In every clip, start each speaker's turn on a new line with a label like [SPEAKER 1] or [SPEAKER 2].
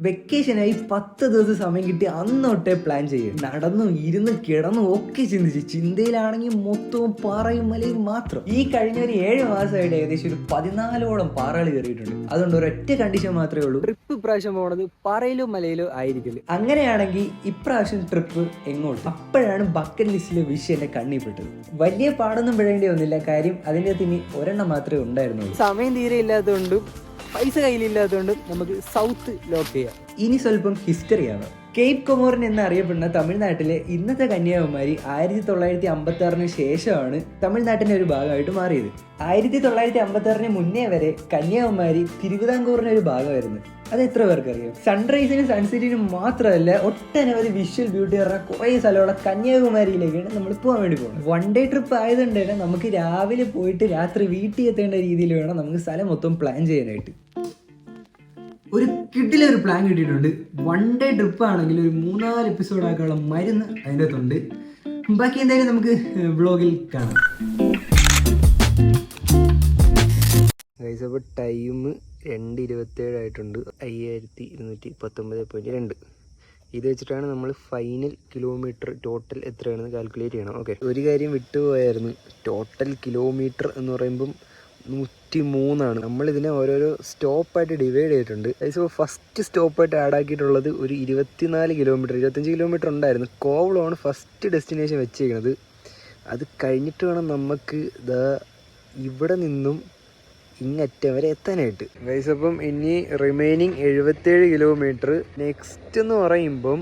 [SPEAKER 1] വെക്കേഷനായി 10 ദിവസം സമയം കിട്ടി അന്നൊട്ടേ പ്ലാൻ ചെയ്യും. നടന്നും ഇരുന്നും കിടന്നും ഒക്കെ ചിന്തിച്ച് ചിന്തയിലാണെങ്കിൽ മൊത്തവും പാറയും മലയും മാത്രം. ഈ കഴിഞ്ഞ ഒരു 7 മാസമായിട്ട് ഏകദേശം ഒരു 14ഓളം പാറകൾ കയറിയിട്ടുണ്ട്. അതുകൊണ്ട് ഒരൊറ്റ കണ്ടീഷൻ മാത്രമേ ഉള്ളൂ, ട്രിപ്പ് ഇപ്രാവശ്യം പോണത് പാറയിലോ മലയിലോ ആയിരിക്കില്ല. അങ്ങനെയാണെങ്കിൽ ഇപ്രാവശ്യം ട്രിപ്പ് എങ്ങോട്ട്? അപ്പോഴാണ് ബക്കറ്റ് ലിസ്റ്റിലെ വിഷയം എന്റെ കണ്ണിപ്പെട്ടത്. വലിയ പാടൊന്നും വിഴേണ്ടി വന്നില്ല, കാര്യം അതിൻ്റെ അകത്ത് ഇനി ഒരെണ്ണം മാത്രമേ ഉണ്ടായിരുന്നുള്ളൂ. സമയം തീരെ ഇല്ലാത്തതുകൊണ്ടും പൈസ കയ്യിലില്ലാത്തതുകൊണ്ട് നമുക്ക് സൗത്ത് ലോക്ക് ചെയ്യാം. ഇനി സ്വല്പം ഹിസ്റ്ററിയാണ്. കേപ്പ് കൊമോറിൻ എന്നറിയപ്പെടുന്ന തമിഴ്നാട്ടിലെ ഇന്നത്തെ കന്യാകുമാരി 1956 ശേഷമാണ് തമിഴ്നാട്ടിന്റെ ഒരു ഭാഗമായിട്ട് മാറിയത്. 1956 മുന്നേ വരെ കന്യാകുമാരി തിരുവിതാംകൂറിന്റെ ഒരു ഭാഗമായിരുന്നു. അത് എത്ര പേർക്കറിയാം? സൺറൈസിനും സൺസെറ്റിനും മാത്രമല്ല, ഒട്ടനവധി വിഷ്വൽ ബ്യൂട്ടി പറഞ്ഞ കുറേ സ്ഥലമുള്ള കന്യാകുമാരിയിലേക്കാണ് നമ്മൾ പോകാൻ വേണ്ടി പോകുന്നത്. വൺ ഡേ ട്രിപ്പ് ആയതുകൊണ്ട് തന്നെ നമുക്ക് രാവിലെ പോയിട്ട് രാത്രി വീട്ടിൽ എത്തേണ്ട രീതിയിൽ വേണം നമുക്ക് സ്ഥലം മൊത്തം പ്ലാൻ ചെയ്യാനായിട്ട്. ഒരു കിഡിലൊരു പ്ലാൻ കിട്ടിയിട്ടുണ്ട്. വൺ ഡേ ട്രിപ്പ് ആണെങ്കിൽ ഒരു 3-4 എപ്പിസോഡ് ആക്കാനുള്ള മരുന്ന് അതിൻ്റെ അകത്തുണ്ട്. ബാക്കി എന്തായാലും നമുക്ക് വ്ളോഗിൽ കാണാം. അപ്പോൾ ടൈം 2:27 ആയിട്ടുണ്ട്. 5219.2. ഇത് വെച്ചിട്ടാണ് നമ്മൾ ഫൈനൽ കിലോമീറ്റർ ടോട്ടൽ എത്രയാണെന്ന് കാൽക്കുലേറ്റ് ചെയ്യണം. ഓക്കെ, ഒരു കാര്യം വിട്ടുപോയായിരുന്നു. ടോട്ടൽ കിലോമീറ്റർ എന്ന് പറയുമ്പം 103 നമ്മളിതിനെ ഓരോരോ സ്റ്റോപ്പായിട്ട് ഡിവൈഡ് ചെയ്തിട്ടുണ്ട്. സോ ഫസ്റ്റ് സ്റ്റോപ്പായിട്ട് ആഡ് ആക്കിയിട്ടുള്ളത് ഒരു 24 കിലോമീറ്റർ, 25 കിലോമീറ്റർ ഉണ്ടായിരുന്നു. കോവളമാണ് ഫസ്റ്റ് ഡെസ്റ്റിനേഷൻ വെച്ചിരിക്കുന്നത്. അത് കഴിഞ്ഞിട്ട് വേണം നമുക്ക് ഇവിടെ നിന്നും ഇങ്ങറ്റം വരെ എത്താനായിട്ട്. ഗൈസ്, അപ്പം ഇനി റിമൈനിങ് 77 കിലോമീറ്റർ. നെക്സ്റ്റ് എന്ന് പറയുമ്പം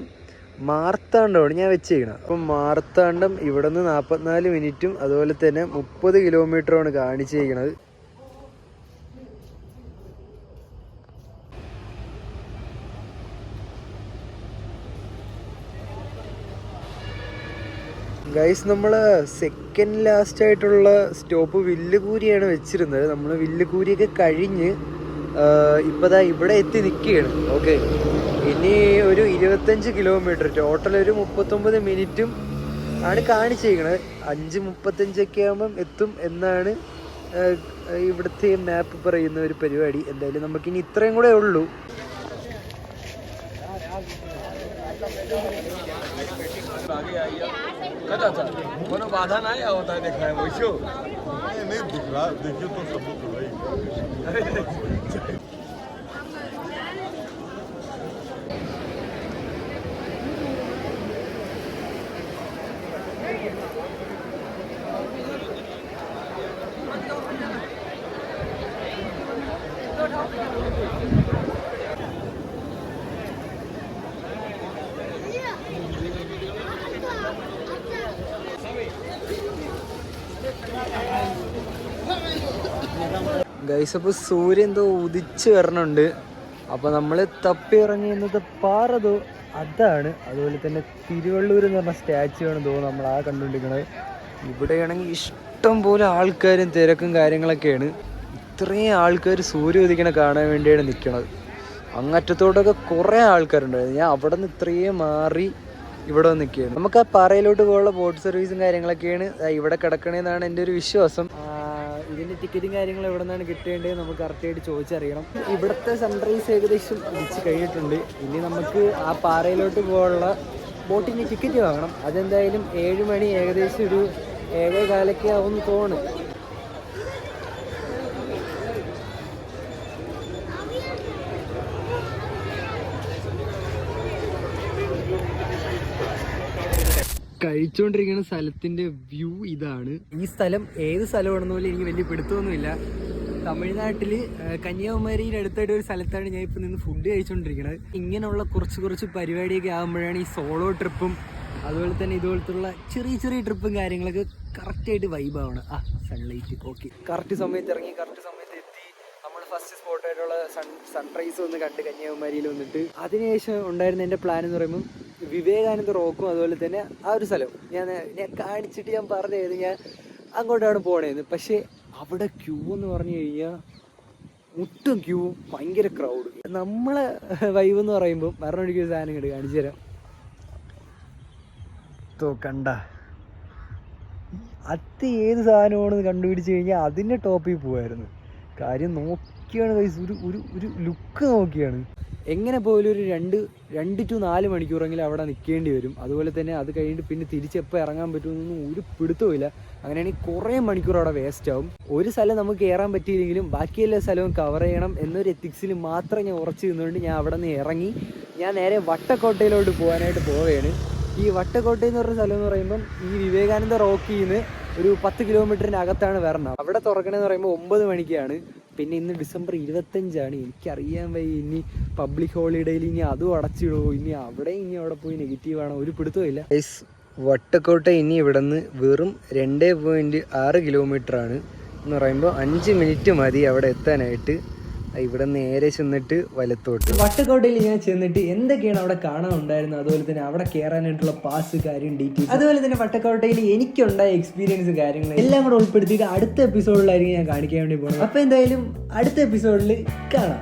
[SPEAKER 1] മാർത്താണ്ഡമാണ് ഞാൻ വെച്ചേക്കണം. അപ്പം മാർത്താണ്ഡം ഇവിടെ നിന്ന് 44 മിനിറ്റും അതുപോലെ തന്നെ 30 കിലോമീറ്ററുമാണ് കാണിച്ചിരിക്കുന്നത്. ഗൈസ്, നമ്മൾ സെക്കൻഡ് ലാസ്റ്റ് ആയിട്ടുള്ള സ്റ്റോപ്പ് വില്ലുകൂരിയാണ് വെച്ചിരുന്നത്. നമ്മൾ വില്ലുകൂരിയൊക്കെ കഴിഞ്ഞ് ഇപ്പോൾ ഇവിടെ എത്തി നിൽക്കുകയാണ്. ഓക്കെ, ഇനി ഒരു 25 കിലോമീറ്റർ, ടോട്ടൽ ഒരു 39 മിനിറ്റും ആണ് കാണിച്ചിരിക്കുന്നത്. 5:35 ആകുമ്പം എത്തും എന്നാണ് ഇവിടുത്തെ മാപ്പ് പറയുന്ന ഒരു പരിപാടി. എന്തായാലും നമുക്കിനി ഇത്രയും കൂടെ ഉള്ളൂ.
[SPEAKER 2] कोनो बाधा नहीं होता है देखने में, वैसे नहीं दिख रहा, देखिए तो सबूत है।
[SPEAKER 1] ഗൈസ്, അപ്പോൾ സൂര്യൻ എന്തോ ഉദിച്ച് വരണുണ്ട്. അപ്പോൾ നമ്മൾ തപ്പി ഇറങ്ങിയത് പാറതോ അതാണ്. അതുപോലെ തന്നെ തിരുവള്ളൂർ എന്ന് പറഞ്ഞ സ്റ്റാച്ചു ആണ് തോന്നുന്നു നമ്മൾ കണ്ടുകൊണ്ടിരിക്കുന്നത്. ഇവിടെയാണെങ്കിൽ ഇഷ്ടം പോലെ ആൾക്കാരും തിരക്കും കാര്യങ്ങളൊക്കെയാണ്. ഇത്രയും ആൾക്കാർ സൂര്യ ഉദിക്കണ കാണാൻ വേണ്ടിയാണ് നിൽക്കുന്നത്. അങ്ങറ്റത്തോടൊക്കെ കുറേ ആൾക്കാരുണ്ടായിരുന്നു. ഞാൻ അവിടെ നിന്ന് ഇത്രയും മാറി ഇവിടെ വന്ന് നിൽക്കുകയാണ്. നമുക്ക് ആ പാറയിലോട്ട് പോകാനുള്ള ബോട്ട് സർവീസും കാര്യങ്ങളൊക്കെയാണ് ഇവിടെ കിടക്കണേന്നാണ് എൻ്റെ ഒരു വിശ്വാസം. ഇതിൻ്റെ ടിക്കറ്റും കാര്യങ്ങളും എവിടെ നിന്നാണ് കിട്ടേണ്ടത് നമുക്ക് കറക്റ്റായിട്ട് ചോദിച്ചറിയണം. ഇവിടുത്തെ സൺറൈസ് ഏകദേശം ഉദിച്ച് കഴിഞ്ഞിട്ടുണ്ട്. ഇനി നമുക്ക് ആ പാറയിലോട്ട് പോകാനുള്ള ബോട്ടിൻ്റെ ടിക്കറ്റ് വാങ്ങണം. അതെന്തായാലും 7 മണി ഏകദേശം ഒരു 7:15 ആവുമെന്ന് തോന്നുന്നു. കഴിച്ചുകൊണ്ടിരിക്കുന്ന സ്ഥലത്തിന്റെ വ്യൂ ഇതാണ്. ഈ സ്ഥലം ഏത് സ്ഥലമാണെന്ന് പോലും എനിക്ക് വലിയ പിടുത്തമൊന്നുമില്ല. തമിഴ്നാട്ടിൽ കന്യാകുമാരിയുടെ അടുത്തായിട്ട് ഒരു സ്ഥലത്താണ് ഞാൻ ഇപ്പം നിന്ന് ഫുഡ് കഴിച്ചുകൊണ്ടിരിക്കുന്നത്. ഇങ്ങനെയുള്ള കുറച്ച് പരിപാടിയൊക്കെ ആകുമ്പോഴാണ് ഈ സോളോ ട്രിപ്പും അതുപോലെ തന്നെ ഇതുപോലത്തുള്ള ചെറിയ ട്രിപ്പും കാര്യങ്ങളൊക്കെ കറക്റ്റായിട്ട് വൈബാവണം. സൺലൈറ്റ് ഓക്കെ, കറക്റ്റ് സമയത്ത് ഇറങ്ങി കറക്റ്റ് സമയത്ത് എത്തി. നമ്മൾ ഫസ്റ്റ് സ്പോട്ടായിട്ടുള്ള സൺറൈസ് ഒന്ന് കണ്ട് കന്യാകുമാരിയിൽ വന്നിട്ട് അതിനുശേഷം ഉണ്ടായിരുന്ന എൻ്റെ പ്ലാൻ എന്ന് പറയുമ്പോൾ വിവേകാനന്ദ റോക്കും അതുപോലെ തന്നെ ആ ഒരു സ്ഥലം ഞാൻ കാണിച്ചിട്ട് ഞാൻ പറഞ്ഞത് ഞാൻ അങ്ങോട്ടാണ് പോണേന്ന്. പക്ഷേ അവിടെ ക്യൂ എന്ന് പറഞ്ഞു കഴിഞ്ഞാൽ മുട്ടും ക്യൂ, ഭയങ്കര ക്രൗഡ്. നമ്മളെ വൈബ് എന്ന് പറയുമ്പോൾ മരണമൊഴിക്കൊരു സാധനം കണ്ട് കാണിച്ചു തരാം. കണ്ട അത് ഏത് സാധനമാണെന്ന് കണ്ടുപിടിച്ച് കഴിഞ്ഞാൽ അതിൻ്റെ ടോപ്പിൽ പോവായിരുന്നു. കാര്യം നോക്കിയാണ് ഒരു ലുക്ക് നോക്കിയാണ്. എങ്ങനെ പോലും ഒരു 2 to 4 മണിക്കൂറെങ്കിലും അവിടെ നിൽക്കേണ്ടി വരും. അതുപോലെ തന്നെ അത് കഴിഞ്ഞിട്ട് പിന്നെ തിരിച്ചെപ്പോൾ ഇറങ്ങാൻ പറ്റുമെന്നൊന്നും ഒരു പിടുത്തമില്ല. അങ്ങനെയാണെങ്കിൽ കുറേ മണിക്കൂർ അവിടെ വേസ്റ്റ് ആവും. ഒരു സ്ഥലം നമുക്ക് കയറാൻ പറ്റിയില്ലെങ്കിലും ബാക്കി എല്ലാ സ്ഥലവും കവർ ചെയ്യണം എന്നൊരു എത്തിക്സിൽ മാത്രം ഞാൻ ഉറച്ചു നിന്നുകൊണ്ട് ഞാൻ അവിടെ നിന്ന് ഇറങ്ങി ഞാൻ നേരെ വട്ടക്കോട്ടയിലോട്ട് പോകാനായിട്ട് പോവുകയാണ്. ഈ വട്ടക്കോട്ട എന്ന് പറഞ്ഞ സ്ഥലം എന്ന് പറയുമ്പം ഈ വിവേകാനന്ദ റോക്കിൽ നിന്ന് ഒരു 10 കിലോമീറ്ററിന് അകത്താണ് വരണം. അവിടെ തുറക്കണമെന്ന് പറയുമ്പോൾ 9 മണിക്കാണ്. പിന്നെ ഇന്ന് December 25. എനിക്കറിയാൻ വയ്യ ഇനി പബ്ലിക് ഹോളിഡേയിൽ ഇനി അതും അടച്ചിടുമോ, ഇനി അവിടെ പോയി നെഗറ്റീവാണോ, ഒരു പിടുത്തമില്ല. വട്ടക്കോട്ട ഇനി ഇവിടെ നിന്ന് വെറും 2.6 കിലോമീറ്ററാണ് എന്ന് പറയുമ്പോൾ 5 മിനിറ്റ് മതി അവിടെ എത്താനായിട്ട്. ഇവിടെ നേരെ ചെന്നിട്ട് വലത്തോട്ട്. വട്ടക്കോട്ടയിൽ ഞാൻ ചെന്നിട്ട് എന്തൊക്കെയാണ് അവിടെ കാണാനുണ്ടായിരുന്നത്, അതുപോലെ തന്നെ അവിടെ കയറാനായിട്ടുള്ള പാസ് കാര്യം ഡീറ്റെയിൽസ്, അതുപോലെ തന്നെ വട്ടക്കോട്ടയിൽ എനിക്കുണ്ടായ എക്സ്പീരിയൻസ് കാര്യങ്ങൾ എല്ലാം കൂടെ ഉൾപ്പെടുത്തിയിട്ട് അടുത്ത എപ്പിസോഡിലായിരിക്കും ഞാൻ കാണിക്കാൻ വേണ്ടി പോകുന്നത്. അപ്പോൾ എന്തായാലും അടുത്ത എപ്പിസോഡിൽ കാണാം.